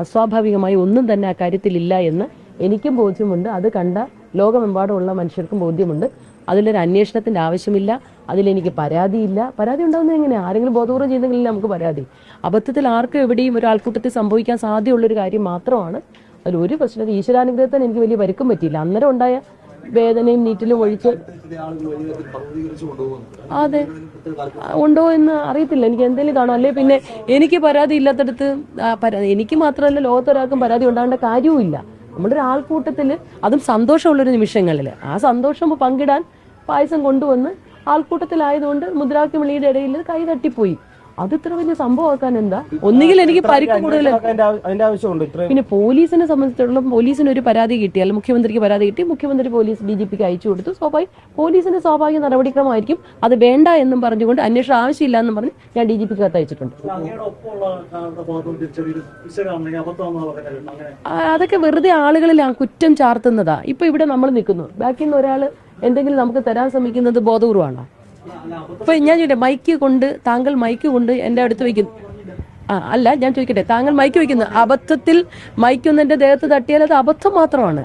അസ്വാഭാവികമായി ഒന്നും തന്നെ ആ കാര്യത്തിലില്ല എന്ന് എനിക്കും ബോധ്യമുണ്ട്. അത് കണ്ട ലോകമെമ്പാടുമുള്ള മനുഷ്യർക്കും ബോധ്യമുണ്ട്. അതിലൊരു അന്വേഷണത്തിൻ്റെ ആവശ്യമില്ല. അതിലെനിക്ക് പരാതിയില്ല. പരാതി ഉണ്ടാകുന്നത് എങ്ങനെയാണ്? ആരെങ്കിലും ബോധപൂർവ്വം ചെയ്തെങ്കിലല്ല നമുക്ക് പരാതി. അബദ്ധത്തിൽ ആർക്കും എവിടെയും ഒരു ആൾക്കൂട്ടത്തിൽ സംഭവിക്കാൻ സാധ്യതയുള്ളൊരു കാര്യം മാത്രമാണ്. അതിലൊരു പ്രശ്നം ഈശ്വരാനുഗ്രഹത്തിന് എനിക്ക് വലിയ പരിക്കും പറ്റിയില്ല. അന്നേരം ഉണ്ടായ വേദനയും നീറ്റിലും ഒഴിച്ച് അതെ ഉണ്ടോ എന്ന് അറിയത്തില്ല. എനിക്ക് എന്തെങ്കിലും കാണും. അല്ലെ പിന്നെ എനിക്ക് പരാതി ഇല്ലാത്തടത്ത് എനിക്ക് മാത്രമല്ല ലോകത്തൊരാൾക്കും പരാതി ഉണ്ടാകേണ്ട കാര്യവുമില്ല. നമ്മുടെ ഒരു ആൾക്കൂട്ടത്തിൽ അതും സന്തോഷമുള്ളൊരു നിമിഷങ്ങളിൽ ആ സന്തോഷം പങ്കിടാൻ പായസം കൊണ്ടുവന്ന് ആൾക്കൂട്ടത്തിലായതുകൊണ്ട് മുദ്രാവാക്യം വിളിയുടെ ഇടയിൽ കൈ തട്ടിപ്പോയി. അത് ഇത്ര വലിയ സംഭവമാക്കാൻ എന്താ? ഒന്നുകിൽ എനിക്ക് പരിക്ക് കൂടുതൽ. പിന്നെ പോലീസിനെ സംബന്ധിച്ചിടത്തോളം പോലീസിന് ഒരു പരാതി കിട്ടിയാൽ മുഖ്യമന്ത്രിക്ക് പരാതി കിട്ടി, മുഖ്യമന്ത്രി പോലീസ് DGPക്ക് അയച്ചു കൊടുത്തു. പോലീസിന്റെ സ്വാഭാവിക നടപടിക്രമമായിരിക്കും. അത് വേണ്ട എന്നും പറഞ്ഞുകൊണ്ട് അന്വേഷണം ആവശ്യമില്ല എന്നും പറഞ്ഞ് ഞാൻ DGPക്ക് കത്ത് അയച്ചിട്ടുണ്ട്. അതൊക്കെ വെറുതെ ആളുകളിൽ കുറ്റം ചാർത്തുന്നതാ. ഇപ്പൊ ഇവിടെ നമ്മൾ നിൽക്കുന്നു, ബാക്കിൽ നിന്ന് ഒരാൾ എന്തെങ്കിലും നമുക്ക് തരാൻ ശ്രമിക്കുന്നത് ബോധപൂർവമാണോ? ഇപ്പൊ ഞാൻ ചോദിക്കട്ടെ, താങ്കൾ മൈക്ക് കൊണ്ട് എൻ്റെ അടുത്ത് വയ്ക്കുന്നു. അല്ല, ഞാൻ ചോദിക്കട്ടെ, താങ്കൾ മൈക്ക് വയ്ക്കുന്നു, അബദ്ധത്തിൽ മൈക്കൊന്ന് എൻ്റെ ദേഹത്ത് തട്ടിയാൽ അത് അബദ്ധം മാത്രമാണ്.